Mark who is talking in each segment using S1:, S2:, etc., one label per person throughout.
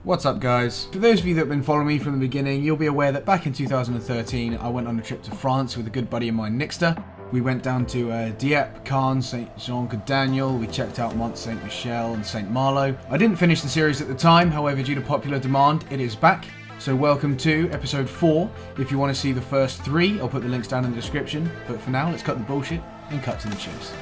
S1: What's up guys? For those of you that have been following me from the beginning, you'll be aware that back in 2013 I went on a trip to France with a good buddy of mine, Nixster. We went down to Dieppe, Caen, Saint-Jean-Daniel, we checked out Mont Saint-Michel and St. Malo. I didn't finish the series at the time, however due to popular demand it is back. So welcome to episode 4. If you want to see the first 3, I'll put the links down in the description. But for now, let's cut the bullshit and cut to the chase.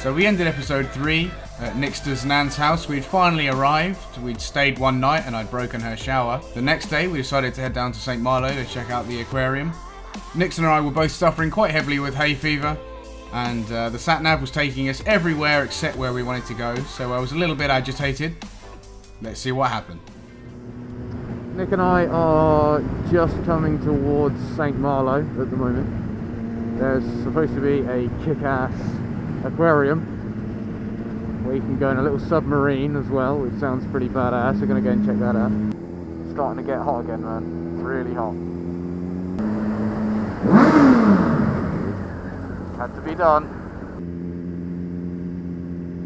S1: So we ended episode 3 at Nixter's Nan's house. We'd finally arrived. We'd stayed one night and I'd broken her shower. The next day we decided to head down to St. Malo to check out the aquarium. Nixter and I were both suffering quite heavily with hay fever, and the sat-nav was taking us everywhere except where we wanted to go, so I was a little bit agitated. Let's see what happened. Nick and I are just coming towards St. Malo at the moment. There's supposed to be a kick-ass aquarium where you can go in a little submarine as well, which sounds pretty badass. We're going to go and check that out. It's starting to get hot again, man. It's really hot. Had to be done.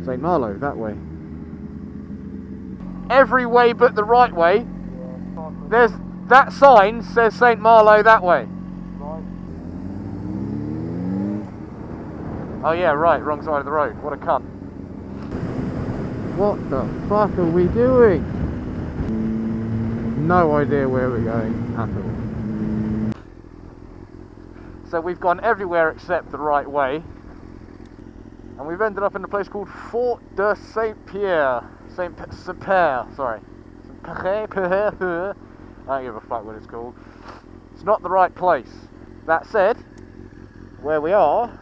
S1: St. Malo, that way. Every way but the right way. There's that sign says St. Malo that way. Oh yeah, right, wrong side of the road. What a cunt. What the fuck are we doing? No idea where we're going at all. So we've gone everywhere except the right way. And we've ended up in a place called Fort de Saint-Pierre. Saint-Pierre, sorry. Saint-Pierre. I don't give a fuck what it's called. It's not the right place. That said, where we are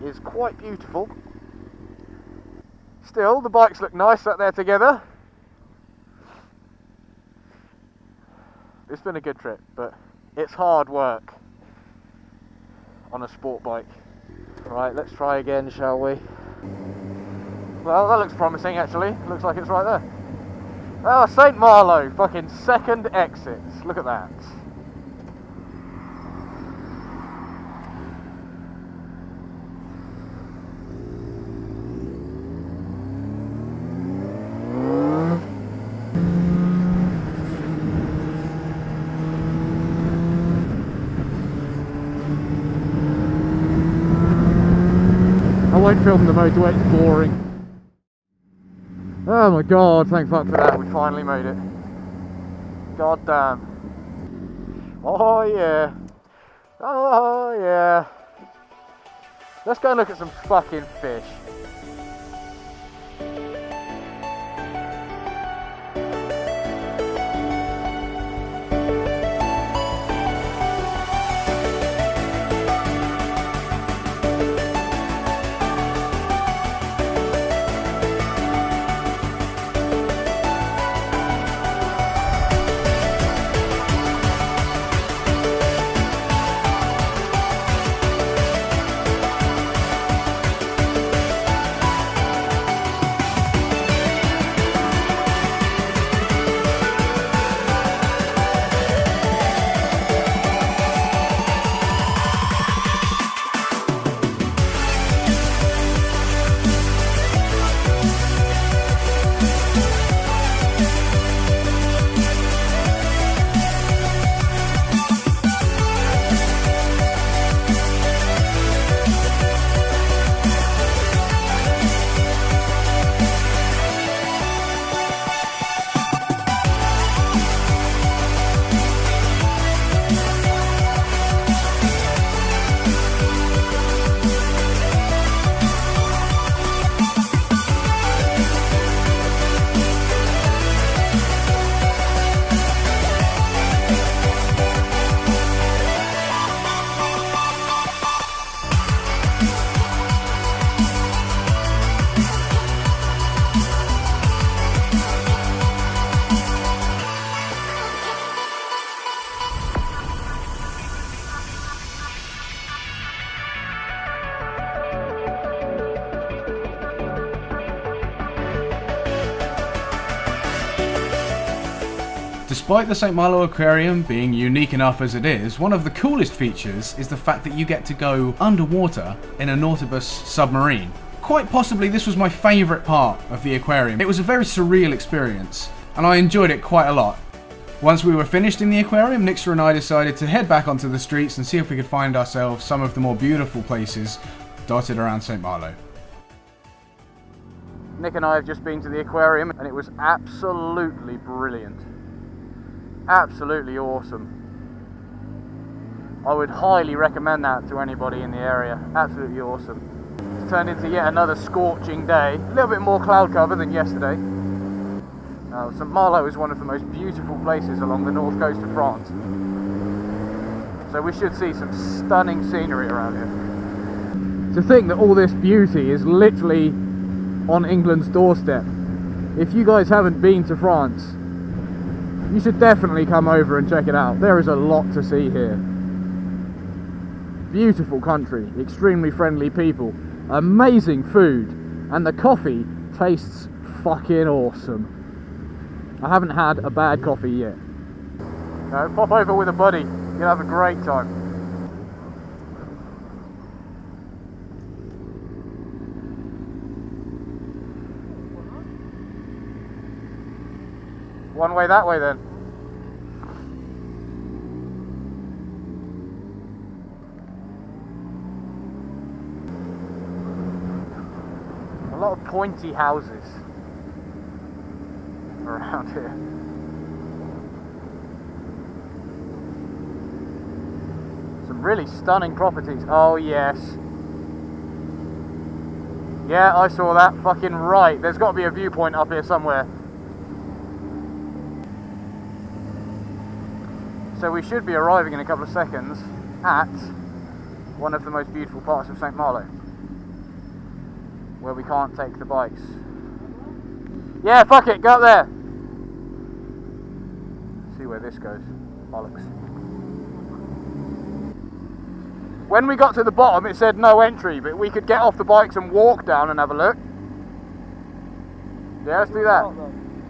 S1: is quite beautiful. Still, the bikes look nice sat there together. It's been a good trip, but it's hard work on a sport bike. Right, let's try again, shall we? Well, that looks promising actually. Looks like it's right there. Oh, St. Malo, fucking second exit. Look at that. I won't film the motorway, it's boring. Oh my god, thank fuck for that, we finally made it. God damn. Oh yeah. Oh yeah. Let's go and look at some fucking fish. Despite the St. Malo Aquarium being unique enough as it is, one of the coolest features is the fact that you get to go underwater in a Nautilus submarine. Quite possibly this was my favourite part of the aquarium. It was a very surreal experience, and I enjoyed it quite a lot. Once we were finished in the aquarium, Nixster and I decided to head back onto the streets and see if we could find ourselves some of the more beautiful places dotted around St. Malo. Nick and I have just been to the aquarium and it was absolutely brilliant. Absolutely awesome. I would highly recommend that to anybody in the area. Absolutely awesome. It's turned into yet another scorching day. A little bit more cloud cover than yesterday. St. Malo is one of the most beautiful places along the north coast of France. So we should see some stunning scenery around here. To think that all this beauty is literally on England's doorstep. If you guys haven't been to France, you should definitely come over and check it out. There is a lot to see here. Beautiful country, extremely friendly people, amazing food, and the coffee tastes fucking awesome. I haven't had a bad coffee yet. No, pop over with a buddy, you'll have a great time. One way that way then. A lot of pointy houses around here. Some really stunning properties. Oh yes. Yeah, I saw that. Fucking right. There's got to be a viewpoint up here somewhere. So we should be arriving in a couple of seconds at one of the most beautiful parts of St. Malo, where we can't take the bikes. Yeah, fuck it, go up there. See where this goes. Bollocks. When we got to the bottom it said no entry, but we could get off the bikes and walk down and have a look. Yeah, let's do that.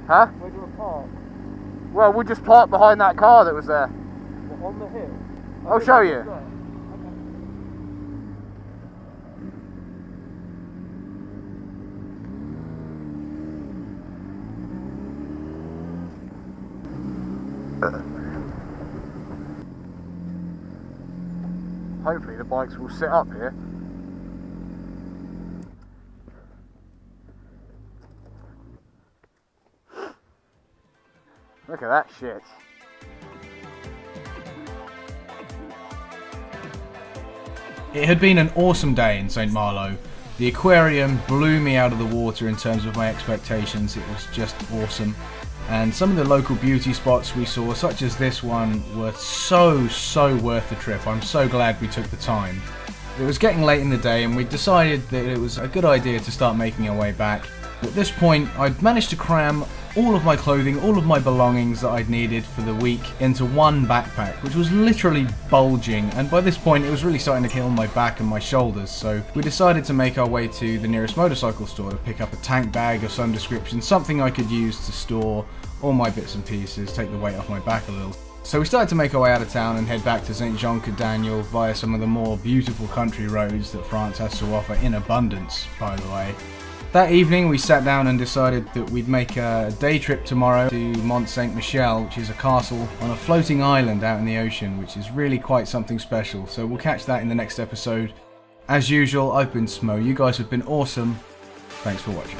S1: Huh?
S2: Where do you want to park?
S1: Well, we'll just park behind that car that was there.
S2: What, on the hill?
S1: I'll show you.
S2: Okay.
S1: Hopefully the bikes will sit up here. Look at that shit. It had been an awesome day in St. Malo. The aquarium blew me out of the water in terms of my expectations. It was just awesome. And some of the local beauty spots we saw, such as this one, were so worth the trip. I'm so glad we took the time. It was getting late in the day and we decided that it was a good idea to start making our way back. At this point, I'd managed to cram all of my clothing, all of my belongings that I'd needed for the week into one backpack, which was literally bulging, and by this point it was really starting to kill my back and my shoulders, so we decided to make our way to the nearest motorcycle store to pick up a tank bag of some description, something I could use to store all my bits and pieces, take the weight off my back a little. So we started to make our way out of town and head back to Saint-Jean-Cap-Daniel via some of the more beautiful country roads that France has to offer in abundance, by the way. That evening we sat down and decided that we'd make a day trip tomorrow to Mont Saint-Michel, which is a castle on a floating island out in the ocean, which is really quite something special. So we'll catch that in the next episode. As usual, I've been Smo, you guys have been awesome. Thanks for watching.